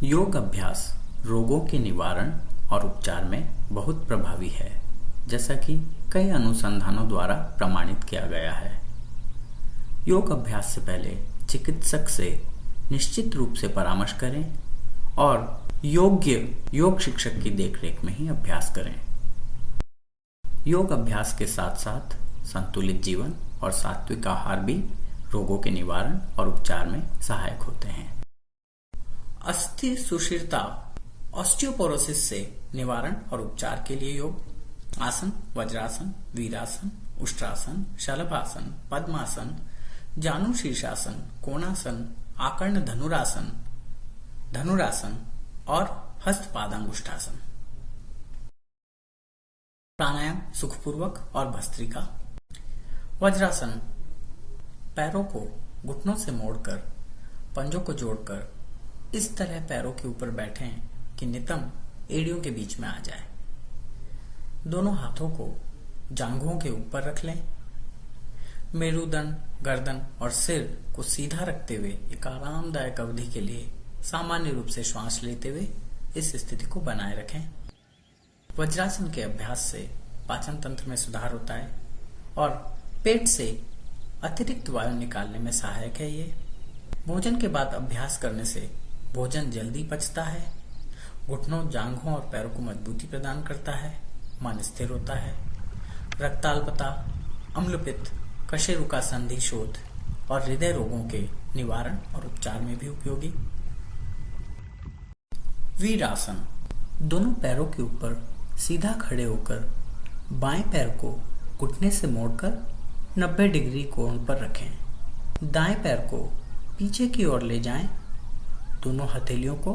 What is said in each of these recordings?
योग अभ्यास रोगों के निवारण और उपचार में बहुत प्रभावी है, जैसा कि कई अनुसंधानों द्वारा प्रमाणित किया गया है। योग अभ्यास से पहले चिकित्सक से निश्चित रूप से परामर्श करें और योग्य योग शिक्षक की देखरेख में ही अभ्यास करें। योग अभ्यास के साथ साथ संतुलित जीवन और सात्विक आहार भी रोगों के निवारण और उपचार में सहायक होते हैं। अस्थि सुषिरता ऑस्टियोपोरोसिस से निवारण और उपचार के लिए योग आसन, वज्रासन, वीरासन, उष्ट्रासन, शलभासन, पद्मासन, जानु शीर्षासन, कोणासन, आकर्ण धनुरासन और हस्तपादांगुष्ठासन। प्राणायाम सुखपूर्वक और भस्त्रिका। वज्रासन, पैरों को घुटनों से मोड़कर पंजों को जोड़कर इस तरह पैरों के ऊपर बैठें कि नितंब एड़ियों के बीच में आ जाए। दोनों हाथों को जांघों के ऊपर रख लें। मेरुदंड, गर्दन और सिर को सीधा रखते हुए एक आरामदायक अवधि के लिए सामान्य रूप से श्वास लेते हुए इस स्थिति को बनाए रखें। वज्रासन के अभ्यास से पाचन तंत्र में सुधार होता है और पेट से अतिरिक्त वायु निकालने में सहायक है। ये भोजन के बाद अभ्यास करने से भोजन जल्दी पचता है, घुटनों, जांघों और पैरों को मजबूती प्रदान करता है, मन स्थिर होता है। रक्ताल्पता, अम्लपित्त, कशेरुका संधि शोथ और हृदय रोगों के निवारण और उपचार में भी उपयोगी। वीरासन, दोनों पैरों के ऊपर सीधा खड़े होकर बाएं पैर को घुटने से मोड़कर 90 डिग्री कोण पर रखें। दाएं पैर को पीछे की ओर ले जाएं। दोनों हथेलियों को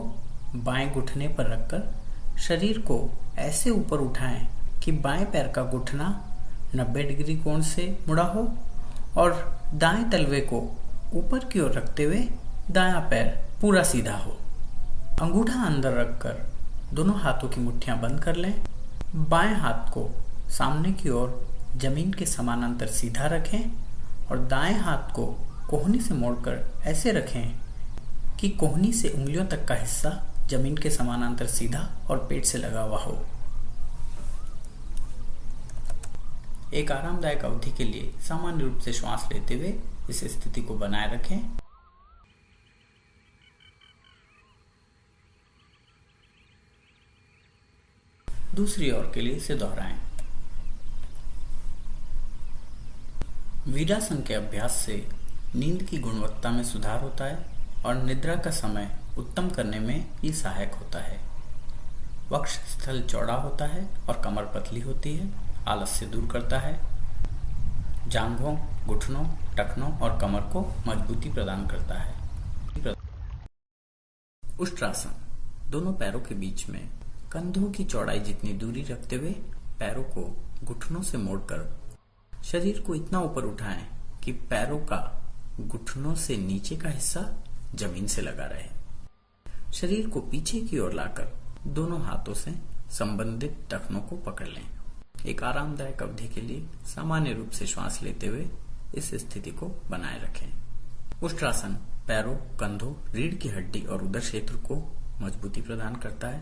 बाएं घुटने पर रखकर शरीर को ऐसे ऊपर उठाएं कि बाएं पैर का घुटना 90 डिग्री कोण से मुड़ा हो और दाएं तलवे को ऊपर की ओर रखते हुए दायां पैर पूरा सीधा हो। अंगूठा अंदर रखकर दोनों हाथों की मुट्ठियां बंद कर लें। बाएं हाथ को सामने की ओर जमीन के समानांतर सीधा रखें और दाएं हाथ को कोहनी से मोड़कर ऐसे रखें कि कोहनी से उंगलियों तक का हिस्सा जमीन के समानांतर सीधा और पेट से लगा हुआ हो। एक आरामदायक अवधि के लिए सामान्य रूप से श्वास लेते हुए इस स्थिति को बनाए रखें। दूसरी ओर के लिए इसे दोहराएं। वीरासन के अभ्यास से नींद की गुणवत्ता में सुधार होता है और निद्रा का समय उत्तम करने में ये सहायक होता है। वक्ष स्थल चौड़ा होता है और कमर पतली होती है, आलस्य दूर करता है। जांघों, घुटनों, टखनों और कमर को मजबूती प्रदान करता है। उष्ट्रासन, दोनों पैरों के बीच में कंधों की चौड़ाई जितनी दूरी रखते हुए पैरों को घुटनों से मोड़कर शरीर को इतना ऊपर उठाएं कि पैरों का घुटनों से नीचे का हिस्सा जमीन से लगा रहे। शरीर को पीछे की ओर लाकर दोनों हाथों से संबंधित टखनों को पकड़ लें। एक आरामदायक अवधि के लिए सामान्य रूप से श्वास लेते हुए इस स्थिति को बनाए रखें। उष्ट्रासन पैरों, कंधों, रीढ़ की हड्डी और उदर क्षेत्र को मजबूती प्रदान करता है।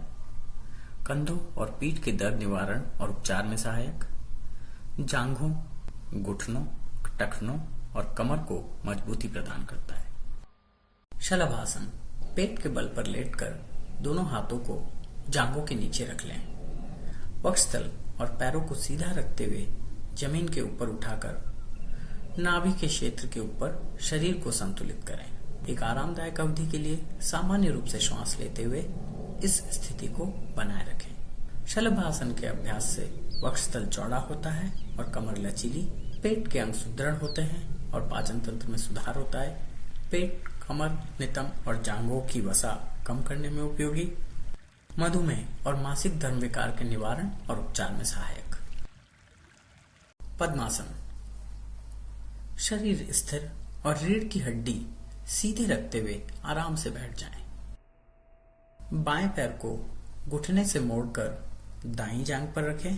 कंधों और पीठ के दर्द निवारण और उपचार में सहायक। जांघों, घुटनों, टखनों और कमर को मजबूती प्रदान करता है। शलभासन, पेट के बल पर लेटकर दोनों हाथों को जांघों के नीचे रख लें। वक्षस्थल और पैरों को सीधा रखते हुए जमीन के ऊपर उठाकर नाभि के क्षेत्र के ऊपर शरीर को संतुलित करें। एक आरामदायक अवधि के लिए सामान्य रूप से श्वास लेते हुए इस स्थिति को बनाए रखें। शलभासन के अभ्यास से वक्षस्थल चौड़ा होता है और कमर लचीली, पेट के अंग सुदृढ़ होते हैं और पाचन तंत्र में सुधार होता है। पेट, कमर, नितंब और जांघों की वसा कम करने में उपयोगी। मधुमेह और मासिक धर्म विकार के निवारण और उपचार में सहायक। पद्मासन, शरीर स्थिर और रीढ़ की हड्डी सीधे रखते हुए आराम से बैठ जाएं। बाएं पैर को घुटने से मोड़कर दाईं जांघ पर रखें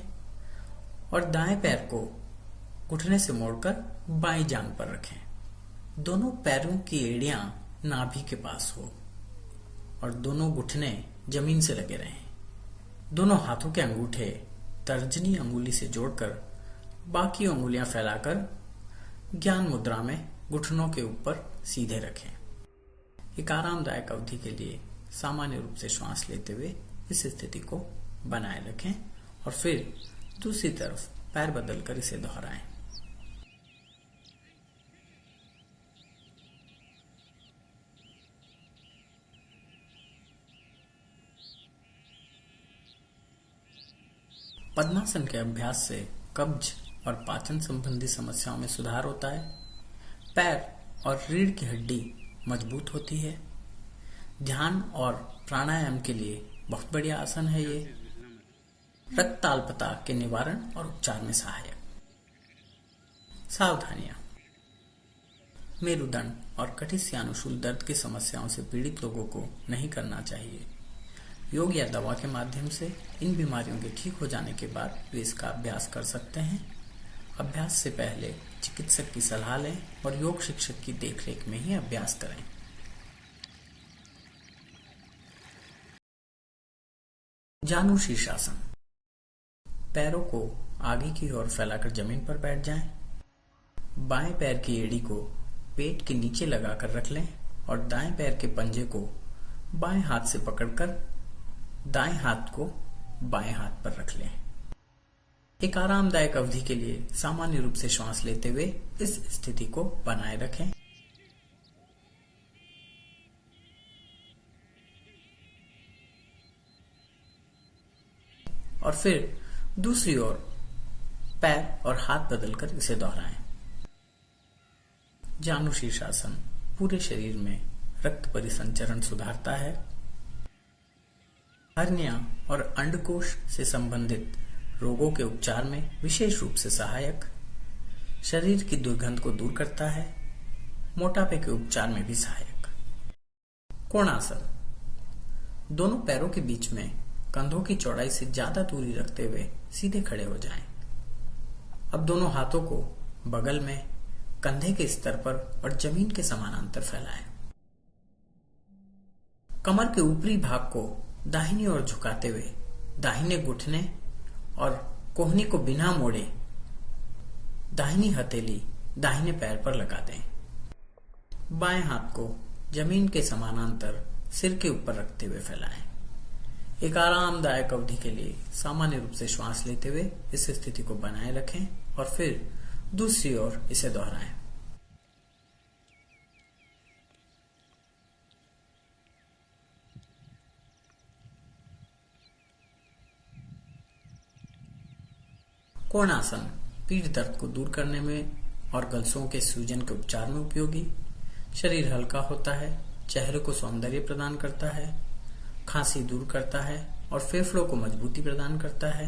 और दाएं पैर को घुटने से मोड़कर बाईं जांघ पर रखें। दोनों पैरों की एड़ियां नाभि के पास हो। और दोनों घुटने जमीन से लगे रहें। दोनों हाथों के अंगूठे तर्जनी अंगुली से जोड़कर बाकी अंगुलियां फैलाकर ज्ञान मुद्रा में घुटनों के ऊपर सीधे रखें। एक आरामदायक अवधि के लिए सामान्य रूप से श्वास लेते हुए इस स्थिति को बनाए रखें और फिर दूसरी तरफ पैर बदलकर इसे दोहराएं। पद्मासन के अभ्यास से कब्ज और पाचन संबंधी समस्याओं में सुधार होता है। पैर और रीढ़ की हड्डी मजबूत होती है। ध्यान और प्राणायाम के लिए बहुत बढ़िया आसन है ये। रक्ताल्पता के निवारण और उपचार में सहायक। सावधानियां। मेरुदंड और कटिस्यानुशूल दर्द की समस्याओं से पीड़ित लोगों को नहीं करना चाहिए। योग या दवा के माध्यम से इन बीमारियों के ठीक हो जाने के बाद वे इसका अभ्यास कर सकते हैं। अभ्यास से पहले चिकित्सक की सलाह लें और योग शिक्षक की देखरेख में ही अभ्यास करें। जानु शीर्षासन। पैरों को आगे की ओर फैलाकर जमीन पर बैठ जाएं। बाएं पैर की एड़ी को पेट के नीचे लगाकर रख लें और दाएं पैर के पंजे को बाएं हाथ से पकड़कर दाएं हाथ को बाएं हाथ पर रख लें। एक आरामदायक अवधि के लिए सामान्य रूप से श्वास लेते हुए इस स्थिति को बनाए रखें। और फिर दूसरी ओर पैर और हाथ बदलकर इसे दोहराएं। जानु शीर्षासन पूरे शरीर में रक्त परिसंचरण सुधारता है। हर्निया और अंडकोश से संबंधित रोगों के उपचार में विशेष रूप से सहायक। शरीर की दुर्गंध को दूर करता है। मोटापे के उपचार में भी सहायक। कोणासन। दोनों पैरों के बीच में कंधों की चौड़ाई से ज्यादा दूरी रखते हुए सीधे खड़े हो जाएं। अब दोनों हाथों को बगल में कंधे के स्तर पर और जमीन के समानांतर फैलाएं। कमर के ऊपरी भाग को दाहिनी ओर झुकाते हुए दाहिने घुटने और कोहनी को बिना मोड़े दाहिनी हथेली दाहिने पैर पर लगा दें। बाएं हाथ को जमीन के समानांतर सिर के ऊपर रखते हुए फैलाएं। एक आरामदायक अवधि के लिए सामान्य रूप से श्वास लेते हुए इस स्थिति को बनाए रखें और फिर दूसरी ओर इसे दोहराएं। कोणासन पीठ दर्द को दूर करने में और गलसों के सूजन के उपचार में उपयोगी। शरीर हल्का होता है, चेहरे को सौंदर्य प्रदान करता है, खांसी दूर करता है और फेफड़ों को मजबूती प्रदान करता है।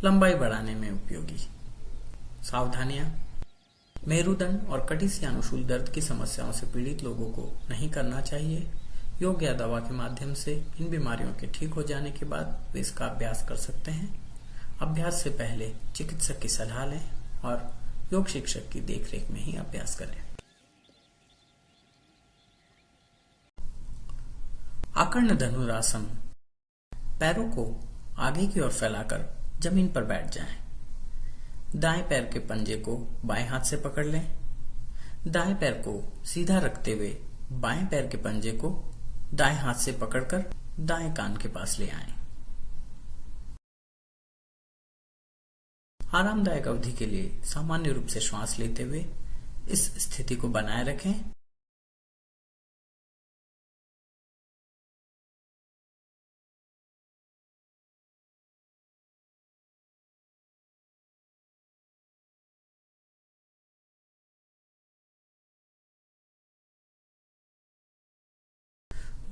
लंबाई बढ़ाने में उपयोगी। सावधानियां। मेरुदंड और कटिस्यानुशूल दर्द की समस्याओं से पीड़ित लोगों को नहीं करना चाहिए। योग या दवा के माध्यम से इन बीमारियों के ठीक हो जाने के बाद वे इसका अभ्यास कर सकते हैं। अभ्यास से पहले चिकित्सक की सलाह लें और योग शिक्षक की देखरेख में ही अभ्यास करें। आकर्ण धनुरासन। पैरों को आगे की ओर फैलाकर जमीन पर बैठ जाएं। दाएं पैर के पंजे को बाएं हाथ से पकड़ लें। दाएं पैर को सीधा रखते हुए बाएं पैर के पंजे को दाएं हाथ से पकड़कर दाएं कान के पास ले आएं। आरामदायक अवधि के लिए सामान्य रूप से श्वास लेते हुए इस स्थिति को बनाए रखें।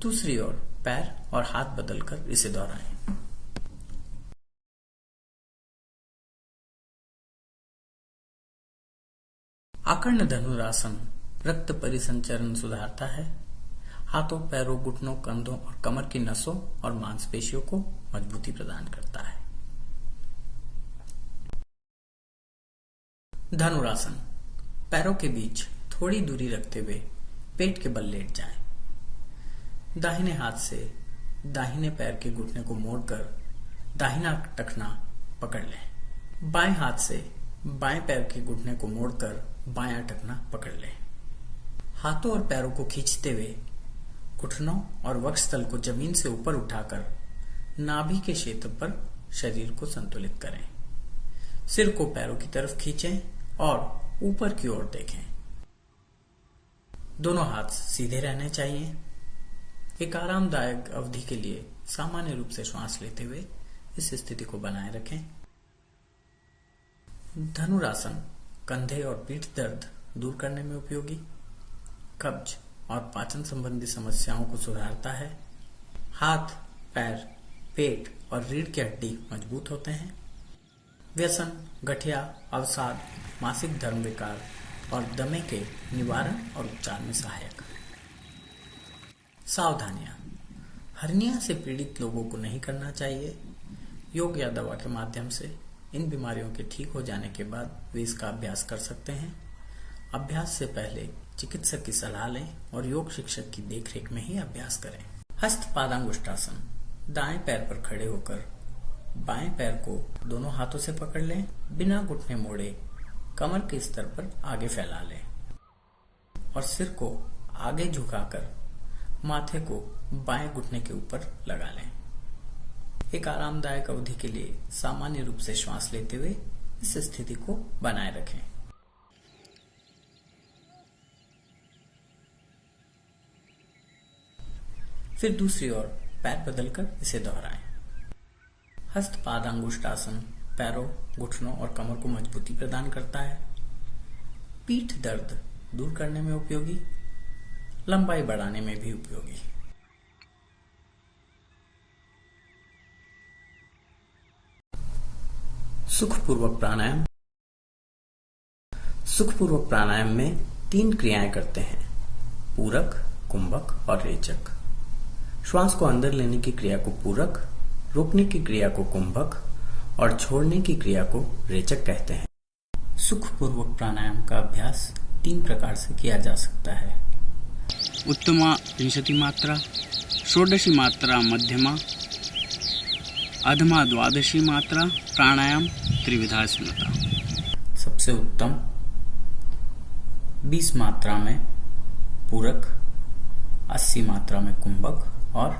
दूसरी ओर पैर और हाथ बदलकर इसे दोहराएं। आकर्ण धनुरासन रक्त परिसंचरण सुधारता है। हाथों, पैरों, घुटनों, कंधों और कमर की नसों और मांसपेशियों को मजबूती प्रदान करता है। धनुरासन। पैरों के बीच थोड़ी दूरी रखते हुए पेट के बल लेट जाएं। दाहिने हाथ से दाहिने पैर के घुटने को मोड़कर दाहिना टखना पकड़ लें। बाएं हाथ से बाएं पैर के घुटने को मोड़कर बायां टखना पकड़ लें। हाथों और पैरों को खींचते हुए घुटनों और वक्षस्थल को जमीन से ऊपर उठाकर नाभि के क्षेत्र पर शरीर को संतुलित करें। सिर को पैरों की तरफ खींचें और ऊपर की ओर देखें। दोनों हाथ सीधे रहने चाहिए। एक आरामदायक अवधि के लिए सामान्य रूप से श्वास लेते हुए इस स्थिति को बनाए रखें। धनुरासन कंधे और पीठ दर्द दूर करने में उपयोगी, कब्ज और पाचन संबंधी समस्याओं को सुधारता है। हाथ, पैर, पेट और रीढ़ की हड्डी मजबूत होते हैं। व्यसन, गठिया, अवसाद, मासिक धर्म विकार और दमे के निवारण और उपचार में सहायक। सावधानियां: हर्निया से पीड़ित लोगों को नहीं करना चाहिए। योग या दवा के माध्यम से इन बीमारियों के ठीक हो जाने के बाद वे इसका अभ्यास कर सकते हैं। अभ्यास से पहले चिकित्सक की सलाह लें और योग शिक्षक की देखरेख में ही अभ्यास करें। हस्त पादांगुष्ठासन: दाएं पैर पर खड़े होकर बाएं पैर को दोनों हाथों से पकड़ लें। बिना घुटने मोड़े कमर के स्तर पर आगे फैला लें और सिर को आगे झुकाकर माथे को बाएं घुटने के ऊपर लगा लें। एक आरामदायक अवधि के लिए सामान्य रूप से श्वास लेते हुए इस स्थिति को बनाए रखें। फिर दूसरी ओर पैर बदलकर इसे दोहराएं। हस्त पादांगुष्ठासन पैरों, घुटनों और कमर को मजबूती प्रदान करता है। पीठ दर्द दूर करने में उपयोगी, लंबाई बढ़ाने में भी उपयोगी। सुखपूर्वक प्राणायाम। सुखपूर्वक प्राणायाम में 3 क्रियाएं करते हैं: पूरक, कुंभक और रेचक। श्वास को अंदर लेने की क्रिया को पूरक, रोकने की क्रिया को कुंभक और छोड़ने की क्रिया को रेचक कहते हैं। सुखपूर्वक प्राणायाम का अभ्यास 3 प्रकार से किया जा सकता है: उत्तमा विंशति मात्रा, षोडशी मात्रा मध्यमा, अधमा द्वादशी मात्रा प्राणायाम त्रिविधा स्मृता। सबसे उत्तम 20 मात्रा में पूरक, 80 मात्रा में कुंभक और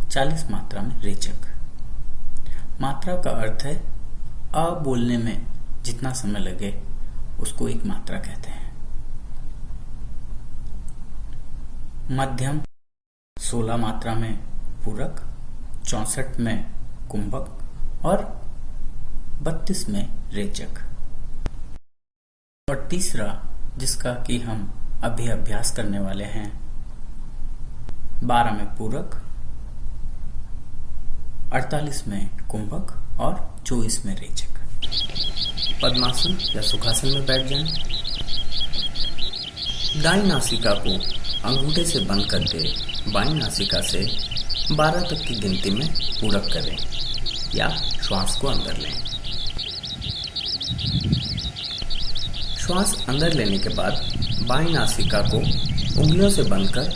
40 मात्रा में रेचक। मात्रा का अर्थ है अ बोलने में जितना समय लगे उसको एक मात्रा कहते हैं। मध्यम 16 मात्रा में पूरक, 64 में कुंभक और 32 में रेचक। और तीसरा, जिसका कि हम अभी अभ्यास करने वाले हैं, 12 में पूरक, 48 में कुंभक और 24 में रेचक। पद्मासन या सुखासन में बैठ जाएं। दाईं नासिका को अंगूठे से बंद करके बाईं नासिका से 12 तक की गिनती में पूरक करें या श्वास को अंदर लें। श्वास अंदर लेने के बाद बाईं नासिका को उंगलियों से बंद कर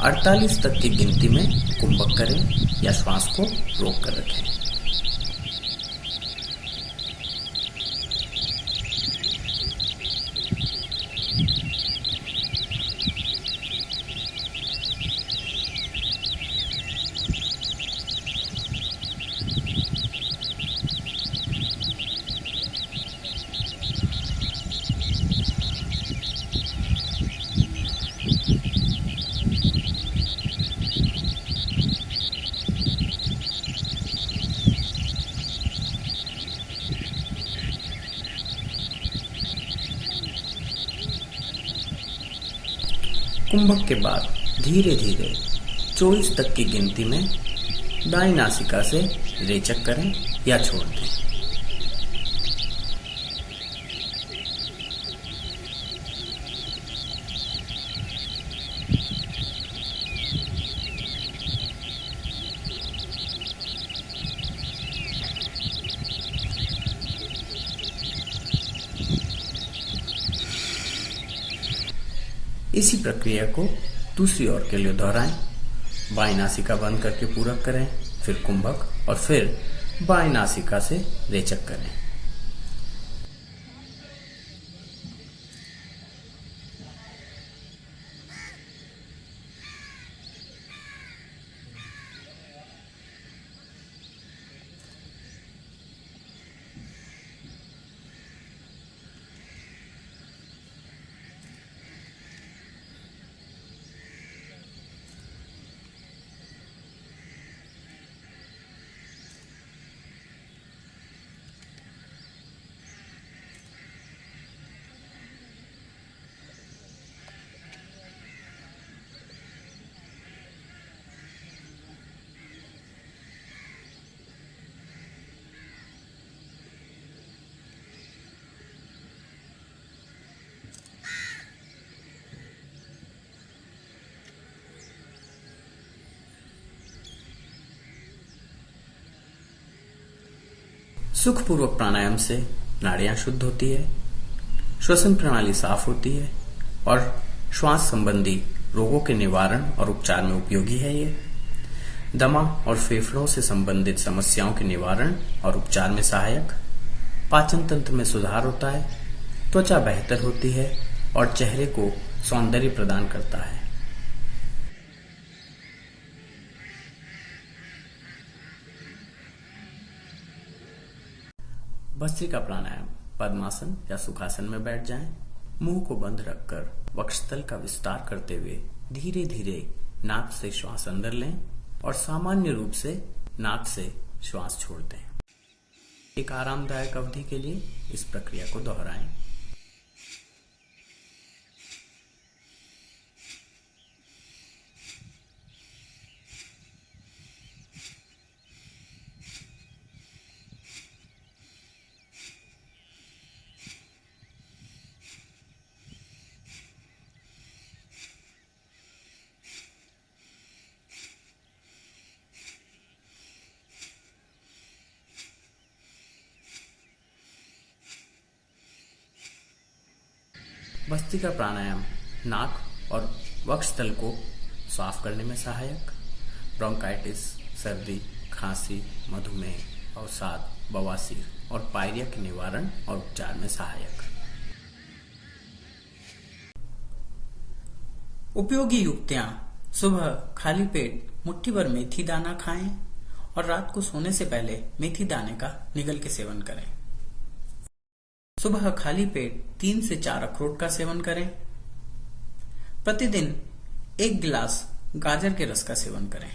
48 तक की गिनती में कुंभक करें या श्वास को रोक कर रखें। कुंभक के बाद धीरे धीरे 24 तक की गिनती में दाईं नासिका से रेचक करें या छोड़ दें। इसी प्रक्रिया को दूसरी ओर के लिए दोहराएं। बाएं नासिका बंद करके पूरक करें, फिर कुंभक और फिर बाएं नासिका से रेचक करें। सुखपूर्वक प्राणायाम से नाड़ियां शुद्ध होती है, श्वसन प्रणाली साफ होती है और श्वास संबंधी रोगों के निवारण और उपचार में उपयोगी है। ये दमा और फेफड़ों से संबंधित समस्याओं के निवारण और उपचार में सहायक, पाचन तंत्र में सुधार होता है, त्वचा बेहतर होती है और चेहरे को सौंदर्य प्रदान करता है। भस्त्रिका प्राणायाम। पद्मासन या सुखासन में बैठ जाएं। मुंह को बंद रखकर वक्षस्थल का विस्तार करते हुए धीरे धीरे नाक से श्वास अंदर लें और सामान्य रूप से नाक से श्वास छोड़ दें। एक आरामदायक अवधि के लिए इस प्रक्रिया को दोहराएं। भस्त्रिका प्राणायाम नाक और वक्षस्थल को साफ करने में सहायक, ब्रोंकाइटिस, सर्दी, खांसी, मधुमेह, अवसाद, बवासीर और पायरिया के निवारण और उपचार में सहायक। उपयोगी युक्तियां: सुबह खाली पेट मुट्ठी भर मेथी दाना खाएं और रात को सोने से पहले मेथी दाने का निगल के सेवन करें। सुबह खाली पेट 3 से 4 अखरोट का सेवन करें। प्रतिदिन 1 गिलास गाजर के रस का सेवन करें।